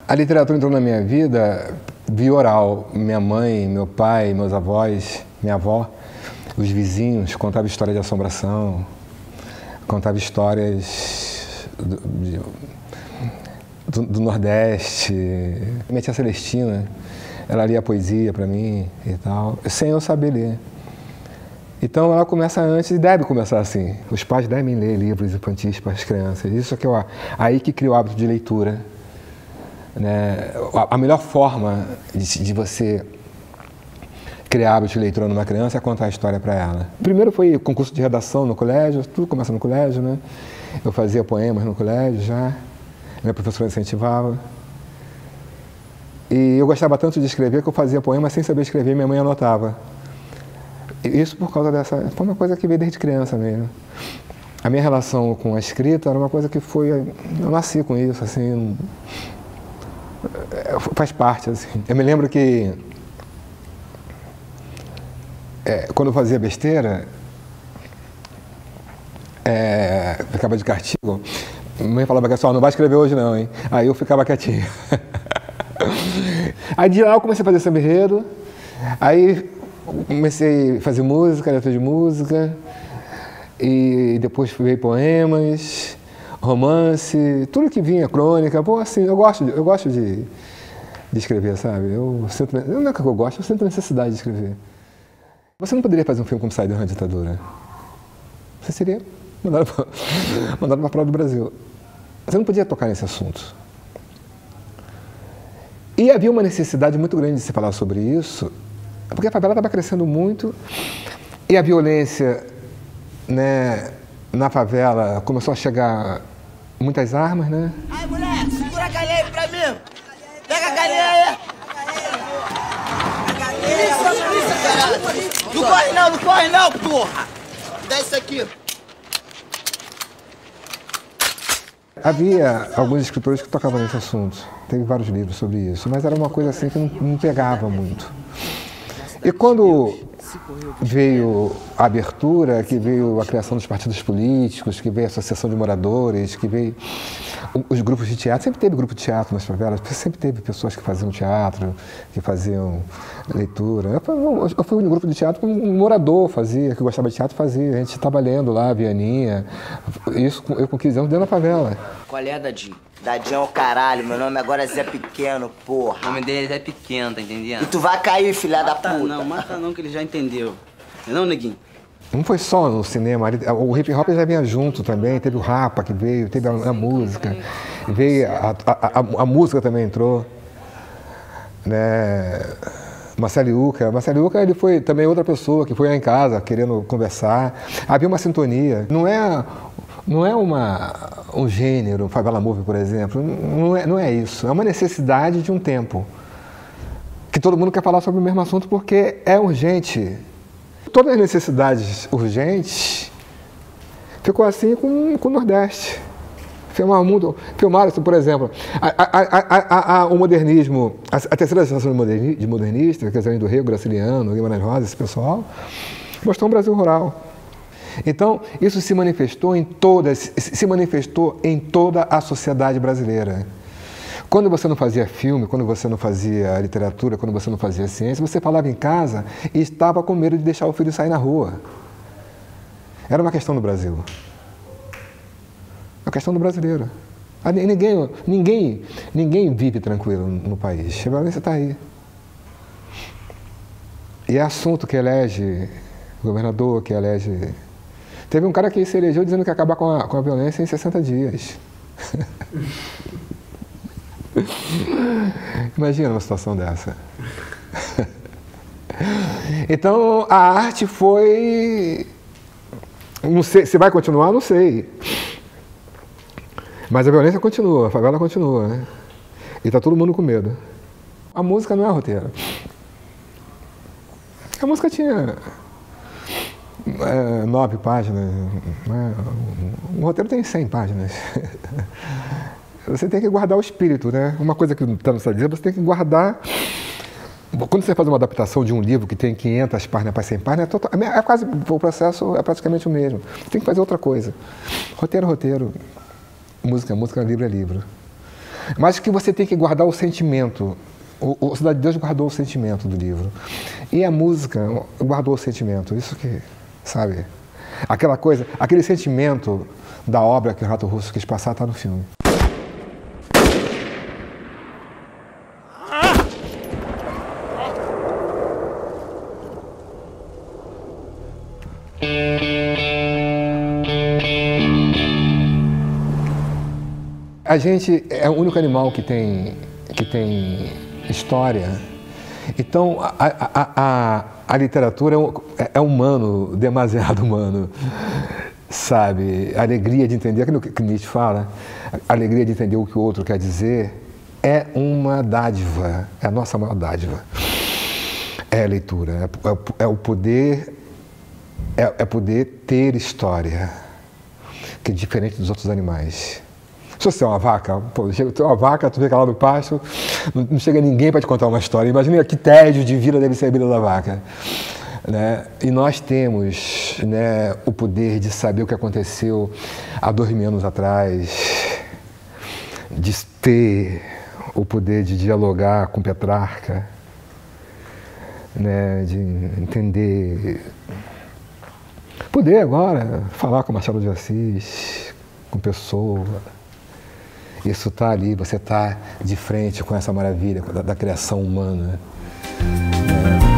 A literatura entrou na minha vida via oral. Minha mãe, meu pai, meus avós, minha avó, os vizinhos contavam histórias de assombração, contavam histórias do Nordeste. Minha tia Celestina, ela lia poesia para mim e tal, sem eu saber ler. Então ela começa antes e deve começar assim. Os pais devem ler livros infantis para as crianças. Isso é que aí que cria o hábito de leitura. Né? A melhor forma de você criar hábito de leitura numa criança é contar a história para ela. Primeiro foi concurso de redação no colégio, tudo começa no colégio, né? Eu fazia poemas no colégio já, minha professora incentivava. E eu gostava tanto de escrever que eu fazia poemas sem saber escrever, minha mãe anotava. Isso por causa dessa... Foi uma coisa que veio desde criança mesmo. A minha relação com a escrita era uma coisa que foi... Eu nasci com isso, assim... Faz parte, assim. Eu me lembro que... quando eu fazia besteira... ficava de castigo. Minha mãe falava que não vai escrever hoje não, hein? Aí eu ficava quietinho. Aí de lá eu comecei a fazer samba-enredo. Aí... comecei a fazer música, letra de música, e depois veio poemas, romance, tudo que vinha, crônica. Pô, assim, eu gosto de escrever, sabe? Não é que eu gosto, eu sinto necessidade de escrever. Você não poderia fazer um filme como Saída da Ditadura? Você seria mandado para fora do Brasil. Você não podia tocar nesse assunto. E havia uma necessidade muito grande de se falar sobre isso, porque a favela estava crescendo muito e a violência, né, na favela começou a chegar muitas armas, né? Ai, moleque, segura a galinha aí pra mim! Pega a galinha aí! Isso, caralho! Não corre não, porra! Dá isso aqui! Havia alguns escritores que tocavam nesse assunto. Teve vários livros sobre isso, mas era uma coisa assim que não pegava muito. E quando veio a abertura, que veio a criação dos partidos políticos, que veio a associação de moradores, que veio os grupos de teatro, sempre teve grupo de teatro nas favelas, sempre teve pessoas que faziam teatro, que faziam leitura. Eu fui no grupo de teatro que um morador fazia, que gostava de teatro fazia, a gente estava lendo lá, Vianinha, isso eu com 15 anos dentro da favela. Qual é, Dadinho? Dadinho é o caralho, meu nome agora é Zé Pequeno, porra. O nome dele é Zé Pequeno, tá entendendo? E tu vai cair, filha da puta. Mata não, que ele já entendeu. Não, neguinho? Não foi só no cinema, o hip hop já vinha junto também, teve o rapa que veio, teve a música, veio a música também entrou, né? Marcelo Uca, ele foi também outra pessoa que foi lá em casa querendo conversar, havia uma sintonia, não é um gênero, Favela Move, por exemplo, não é isso, é uma necessidade de um tempo, que todo mundo quer falar sobre o mesmo assunto porque é urgente. Todas as necessidades urgentes ficou assim com o Nordeste. Filmaram, por exemplo, o modernismo, a terceira geração de modernistas, quer dizer, do Rio, Graciliano, Guimarães Rosa, esse pessoal, mostrou um Brasil rural. Então, isso se manifestou em toda a sociedade brasileira. Quando você não fazia filme, quando você não fazia literatura, quando você não fazia ciência, você falava em casa e estava com medo de deixar o filho sair na rua. Era uma questão do Brasil. Uma questão do brasileiro. Ninguém vive tranquilo no país. A violência está aí. E é assunto que elege governador, que elege... Teve um cara que se elegeu dizendo que ia acabar com a violência em 60 dias. Imagina uma situação dessa. Então, a arte foi... Não sei, se vai continuar, não sei. Mas a violência continua, a favela continua, né? E tá todo mundo com medo. A música não é roteiro. A música tinha 9 páginas. Um roteiro tem 100 páginas. Você tem que guardar o espírito, né? Uma coisa que está no livro, você tem que guardar... Quando você faz uma adaptação de um livro que tem 500 páginas para 100 páginas, o processo é praticamente o mesmo. Você tem que fazer outra coisa. Roteiro, roteiro. Música, livro é livro. Mas que você tem que guardar o sentimento. O Cidade de Deus guardou o sentimento do livro. E a música guardou o sentimento. Isso que, sabe? Aquela coisa, aquele sentimento da obra que o Renato Russo quis passar está no filme. A gente é o único animal que tem história. Então, a literatura é humano, demasiado humano, sabe? A alegria de entender aquilo que Nietzsche fala, a alegria de entender o que o outro quer dizer, é uma dádiva, é a nossa maior dádiva. É a leitura, é o poder, é poder ter história, que é diferente dos outros animais. Se você é uma vaca, pô, chega, tu é uma vaca, tu fica lá no pasto, não chega ninguém para te contar uma história. Imagina que tédio de vida deve ser a vida da vaca. Né? E nós temos, né, o poder de saber o que aconteceu há 2000 anos atrás, de ter o poder de dialogar com Petrarca, né, de entender, poder agora falar com Machado de Assis, com Pessoa. Isso está ali, você está de frente com essa maravilha da criação humana. Né?